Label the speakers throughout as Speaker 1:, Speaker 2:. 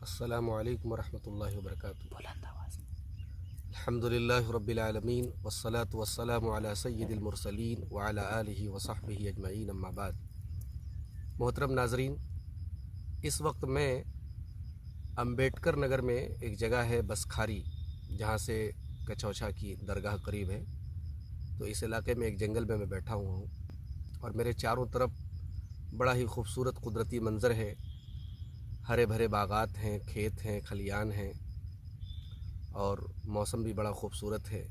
Speaker 1: السلام علیکم ورحمۃ اللہ وبرکاتہ۔ الحمدللہ رب العالمین والصلاة والسلام علی سید المرسلین وعلی آلہ وصحبہ اجمعین، اما بعد۔ محترم ناظرین، اس وقت میں امبیڈکر نگر میں ایک جگہ ہے بسکھاری، جہاں سے کچوچھا کی درگاہ قریب ہے، تو اس علاقے میں ایک جنگل میں بیٹھا ہوا ہوں، اور میرے چاروں طرف بڑا ہی خوبصورت قدرتی منظر ہے۔ ہرے بھرے باغات ہیں، کھیت ہیں، کھلیان ہیں، اور موسم بھی بڑا خوبصورت ہے۔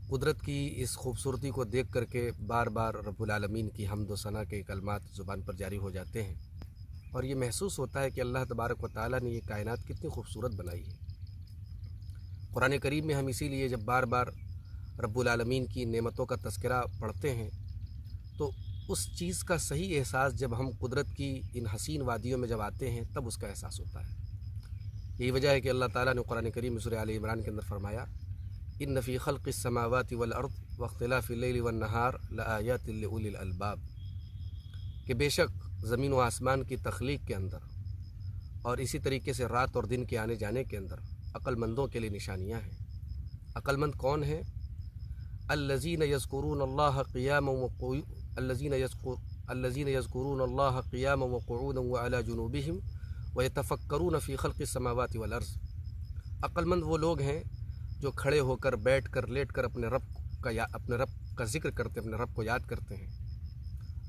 Speaker 1: قدرت کی اس خوبصورتی کو دیکھ کر کے بار بار رب العالمین کی حمد و ثنا کے کلمات زبان پر جاری ہو جاتے ہیں، اور یہ محسوس ہوتا ہے کہ اللہ تبارک و تعالیٰ نے یہ کائنات کتنی خوبصورت بنائی ہے۔ قرآن کریم میں ہم اسی لیے جب بار بار رب العالمین کی نعمتوں کا تذکرہ پڑھتے ہیں تو اس چیز کا صحیح احساس جب ہم قدرت کی ان حسین وادیوں میں جب آتے ہیں تب اس کا احساس ہوتا ہے۔ یہی وجہ ہے کہ اللہ تعالیٰ نے قرآن کریم میں سورہ آل عمران کے اندر فرمایا، ان فی خلق السماوات والارض واختلاف اللیل والنہار لآیات لأولی الالباب، کہ بے شک زمین و آسمان کی تخلیق کے اندر اور اسی طریقے سے رات اور دن کے آنے جانے کے اندر عقل مندوں کے لیے نشانیاں ہیں۔ عقل مند کون ہیں؟ الذین یذکرون اللہ قیاما وقعودا وعلی جنوبہم ویتفکرون فی خلق السماوات والارض۔ عقل مند وہ لوگ ہیں جو کھڑے ہو کر، بیٹھ کر، لیٹ کر اپنے رب کا ذکر کرتے، اپنے رب کو یاد کرتے ہیں۔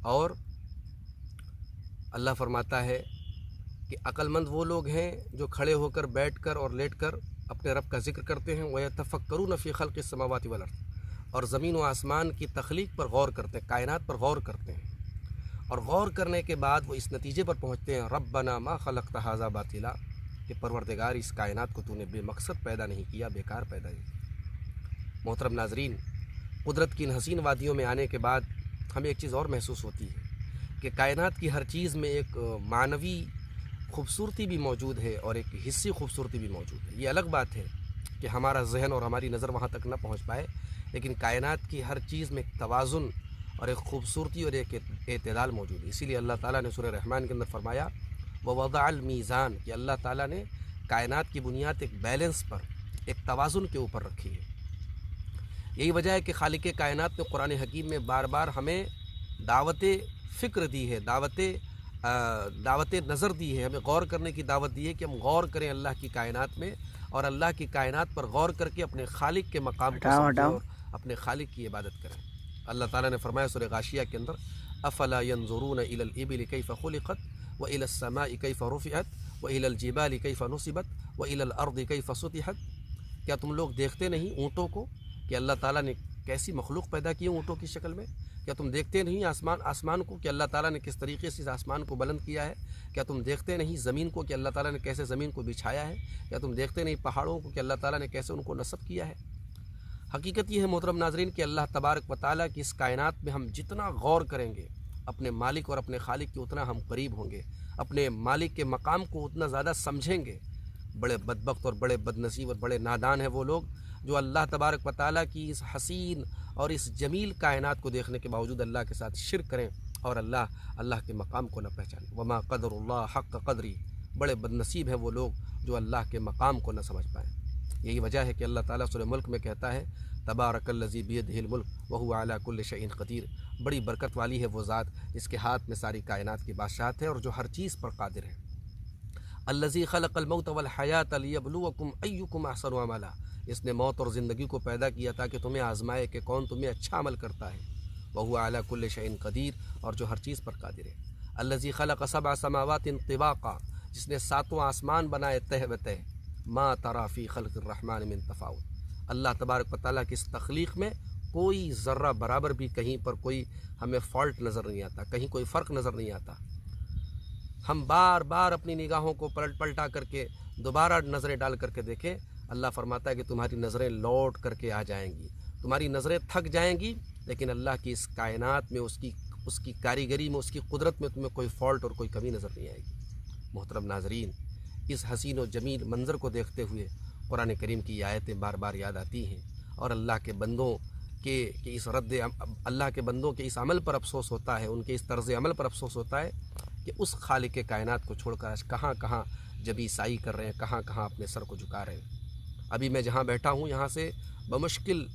Speaker 1: اور اللہ فرماتا ہے کہ عقل مند وہ لوگ ہیں جو کھڑے ہو کر، بیٹھ کر اور لیٹ کر اپنے رب کا ذکر کرتے ہیں، وَيَتَفَكَّرُونَ فِي خَلْقِ السَّمَاوَاتِ وَالْأَرْضِ، اور زمین و آسمان کی تخلیق پر غور کرتے ہیں، کائنات پر غور کرتے ہیں، اور غور کرنے کے بعد وہ اس نتیجے پر پہنچتے ہیں، رَبَّنَا مَا خَلَقْتَ هَذَا بَاطِلًا، کہ پروردگار اس کائنات کو تو نے بے مقصد پیدا نہیں کیا، بیکار پیدا نہیں کیا۔ محترم ناظرین، قدرت کی ان حسین وادیوں میں آنے کے بعد ہمیں ایک چیز اور محسوس ہوتی ہے کہ کائنات کی ہر چیز میں ایک معنوی خوبصورتی بھی موجود ہے اور ایک حصی خوبصورتی بھی موجود ہے۔ یہ الگ بات ہے کہ ہمارا ذہن اور ہماری نظر وہاں تک نہ پہنچ پائے، لیکن کائنات کی ہر چیز میں ایک توازن اور ایک خوبصورتی اور ایک اعتدال موجود ہے۔ اسی لیے اللہ تعالیٰ نے سورہ رحمان کے اندر فرمایا، وَوَضَعَ الْمِيزَانَ، کہ اللہ تعالیٰ نے کائنات کی بنیاد ایک بیلنس پر، ایک توازن کے اوپر رکھی ہے۔ یہی وجہ ہے کہ خالق کائنات نے قرآن حکیم میں بار بار ہمیں دعوت فکر دی ہے، دعوت نظر دی ہے، ہمیں غور کرنے کی دعوت دی ہے کہ ہم غور کریں اللہ کی کائنات میں، اور اللہ کی کائنات پر غور کر کے اپنے خالق کے مقام کو سمجھیں اور اپنے خالق کی عبادت کریں۔ اللہ تعالیٰ نے فرمایا سورہ غاشیہ کے اندر، افلا ينظرون الى الابل كيف خلقت والى السماء كيف رفعت والى الجبال كيف نصبت والى الارض كيف سطحت، کیا تم لوگ دیکھتے نہیں اونٹوں کو کہ اللہ تعالیٰ نے کیسی مخلوق پیدا کی ہے اونٹوں کی شکل میں؟ کیا تم دیکھتے نہیں آسمان کو کہ اللہ تعالیٰ نے کس طریقے سے اس آسمان کو بلند کیا ہے؟ کیا تم دیکھتے نہیں زمین کو کہ اللہ تعالیٰ نے کیسے زمین کو بچھایا ہے؟ کیا تم دیکھتے نہیں پہاڑوں کو کہ اللہ تعالیٰ نے کیسے ان کو نصب کیا ہے؟ حقیقت یہ ہے محترم ناظرین کہ اللہ تبارک و تعالیٰ کی اس کائنات میں ہم جتنا غور کریں گے، اپنے مالک اور اپنے خالق کے اتنا ہم قریب ہوں گے، اپنے مالک کے مقام کو اتنا زیادہ سمجھیں گے۔ بڑے بدبخت اور بڑے بدنصیب اور بڑے نادان ہیں وہ لوگ جو اللہ تبارک و تعالیٰ کی اس حسین اور اس جمیل کائنات کو دیکھنے کے باوجود اللہ کے ساتھ شرک کریں اور اللہ کے مقام کو نہ پہچانیں۔ وما قدر اللہ حق قدری، بڑے بدنصیب ہیں وہ لوگ جو اللہ کے مقام کو نہ سمجھ پائیں۔ یہی وجہ ہے کہ اللہ تعالیٰ سورہ ملک میں کہتا ہے، تبارک الذی بیدہ الملک وہو علی کل شیء قدیر، بڑی برکت والی ہے وہ ذات جس کے ہاتھ میں ساری کائنات کی بادشاہت ہے اور جو ہر چیز پر قادر ہے۔ الذی خلق الموت والحیات لیبلوکم ایکم احسن عملا، اس نے موت اور زندگی کو پیدا کیا تاکہ تمہیں آزمائے کہ کون تمہیں اچھا عمل کرتا ہے۔ وہو علی کل شیء قدیر، اور جو ہر چیز پر قادر ہے۔ الذی خلق سبع سماوات طباقا، جس نے ساتوں آسمان بنائے تہ بتہ، ما تری فی خلق الرحمن من تفاوت، اللہ تبارک و تعالیٰ کی اس تخلیق میں کوئی ذرہ برابر بھی کہیں پر کوئی ہمیں فالٹ نظر نہیں آتا، کہیں کوئی فرق نظر نہیں آتا۔ ہم بار بار اپنی نگاہوں کو پلٹا کر کے دوبارہ نظریں ڈال کر کے دیکھیں، اللہ فرماتا ہے کہ تمہاری نظریں لوٹ کر کے آ جائیں گی، تمہاری نظریں تھک جائیں گی، لیکن اللہ کی اس کائنات میں، اس کی کاریگری میں، اس کی قدرت میں تمہیں کوئی فالٹ اور کوئی کمی نظر نہیں آئے گی۔ محترم ناظرین، اس حسین و جمیل منظر کو دیکھتے ہوئے قرآن کریم کی آیتیں بار بار یاد آتی ہیں، اور اللہ کے بندوں کے اس عمل پر افسوس ہوتا ہے، ان کے اس طرز عمل پر افسوس ہوتا ہے کہ اس خالق کائنات کو چھوڑ کر آج کہاں کہاں جبی سائی کر رہے ہیں، کہاں کہاں اپنے سر کو جھکا رہے ہیں۔ ابھی میں جہاں بیٹھا ہوں یہاں سے بمشکل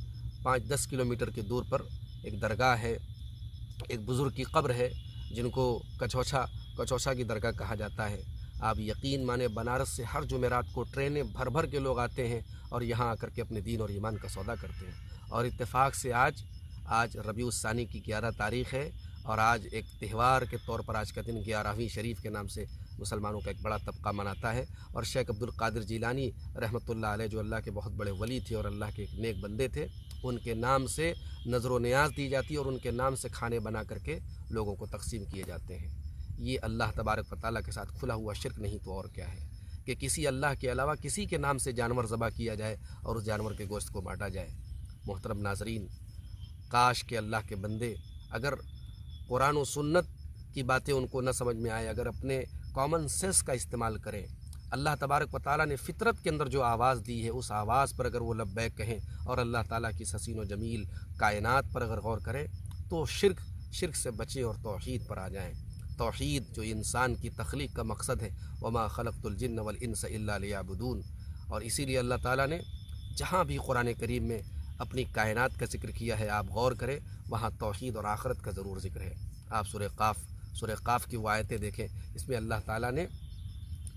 Speaker 1: 5-10 کلومیٹر کی دور پر ایک درگاہ ہے، ایک بزرگ کی قبر ہے جن کو کچوچھا کی درگاہ کہا جاتا ہے۔ آپ یقین مانے بنارس سے ہر جمعرات کو ٹرینیں بھر بھر کے لوگ آتے ہیں اور یہاں آ کر کے اپنے دین اور ایمان کا سودا کرتے ہیں۔ اور اتفاق سے آج ربیع الثانی کی 11 تاریخ ہے، اور آج ایک تہوار کے طور پر آج کا دن 11ویں شریف کے نام سے مسلمانوں کا ایک بڑا طبقہ مناتا ہے۔ اور شیخ عبد القادر جیلانی رحمۃ اللہ علیہ، جو اللہ کے بہت بڑے ولی تھے اور اللہ کے ایک نیک بندے تھے، ان کے نام سے نظر و نیاز دی جاتی ہے اور ان کے نام سے کھانے بنا کر کے لوگوں کو تقسیم کیے جاتے ہیں۔ یہ اللہ تبارک و تعالیٰ کے ساتھ کھلا ہوا شرک نہیں تو اور کیا ہے کہ کسی اللہ کے علاوہ کسی کے نام سے جانور ذبح کیا جائے اور اس جانور کے گوشت کو بانٹا جائے۔ محترم ناظرین، کاش کہ اللہ کے بندے اگر قرآن و سنت کی باتیں ان کو نہ سمجھ میں آئے، اگر اپنے کامن سینس کا استعمال کریں، اللہ تبارک و تعالیٰ نے فطرت کے اندر جو آواز دی ہے اس آواز پر اگر وہ لبیک کہیں اور اللہ تعالیٰ کی حسین و جمیل کائنات پر اگر غور کریں تو شرک سے بچیں اور توحید پر آ جائیں۔ توحید جو انسان کی تخلیق کا مقصد ہے، وما خلقت الجن والانس الا لیعبدون۔ اور اسی لیے اللہ تعالیٰ نے جہاں بھی قرآن کریم میں اپنی کائنات کا ذکر کیا ہے، آپ غور کریں، وہاں توحید اور آخرت کا ضرور ذکر ہے۔ آپ سورہ قاف کی وہ آیتیں دیکھیں، اس میں اللہ تعالیٰ نے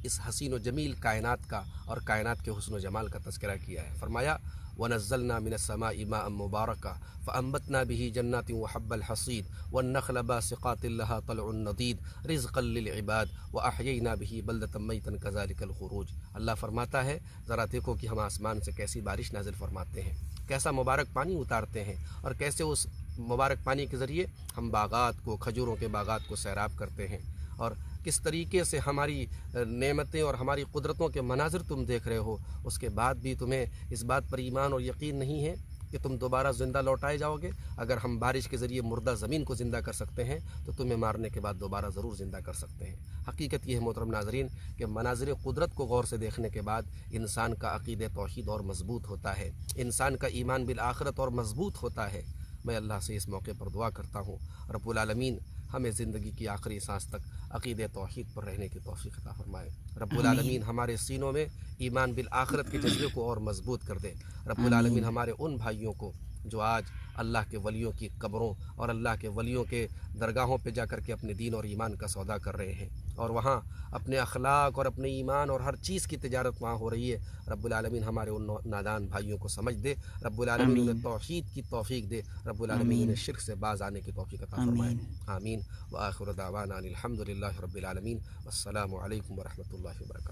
Speaker 1: اس حسین و جمیل کائنات کا اور کائنات کے حسن و جمال کا تذکرہ کیا ہے۔ فرمایا وَنَزَّلْنَا مِنَ السَّمَاءِ مَاءً مُبَارَكًا فَأَنبَتْنَا بِهِ جَنَّاتٍ وَحَبَّ الْحَصِيدِ وَالنَّخْلَ بَاسِقَاتٍ لَهَا طَلْعٌ نَضِيدٌ رِزْقًا لِلْعِبَادِ وَأَحْيَيْنَا بِهِ بَلْدَةً مَيْتًا كَذَلِكَ الْخُرُوجُ۔ اللہ فرماتا ہے ذرا دیکھو کہ ہم آسمان سے کیسی بارش نازل فرماتے ہیں، کیسا مبارک پانی اتارتے ہیں، اور کیسے اس مبارک پانی کے ذریعے ہم باغات کو، کھجوروں کے باغات کو سیراب کرتے ہیں، اور کس طریقے سے ہماری نعمتیں اور ہماری قدرتوں کے مناظر تم دیکھ رہے ہو، اس کے بعد بھی تمہیں اس بات پر ایمان اور یقین نہیں ہے کہ تم دوبارہ زندہ لوٹائے جاؤ گے۔ اگر ہم بارش کے ذریعے مردہ زمین کو زندہ کر سکتے ہیں تو تمہیں مارنے کے بعد دوبارہ ضرور زندہ کر سکتے ہیں۔ حقیقت یہ ہے محترم ناظرین کہ مناظر قدرت کو غور سے دیکھنے کے بعد انسان کا عقیدہ توحید اور مضبوط ہوتا ہے، انسان کا ایمان بالآخرت اور مضبوط ہوتا ہے۔ میں اللہ سے اس موقع پر دعا کرتا ہوں رب العالمین ہمیں زندگی کی آخری سانس تک عقیدہ توحید پر رہنے کی توفیق عطا فرمائے۔ رب العالمین ہمارے سینوں میں ایمان بالآخرت کے جذبے کو اور مضبوط کر دے۔ رب العالمین ہمارے ان بھائیوں کو جو آج اللہ کے ولیوں کی قبروں اور اللہ کے ولیوں کے درگاہوں پہ جا کر کے اپنے دین اور ایمان کا سودا کر رہے ہیں اور وہاں اپنے اخلاق اور اپنے ایمان اور ہر چیز کی تجارت وہاں ہو رہی ہے، رب العالمین ہمارے ان نادان بھائیوں کو سمجھ دے، رب العالمین انہیں توحید کی توفیق دے، رب العالمین انہیں شرک سے باز آنے کی توفیق عطا فرمائے۔ آمین۔ وآخر دعوانا ان الحمد للہ رب العالمین، والسلام علیکم ورحمۃ اللہ وبرکاتہ۔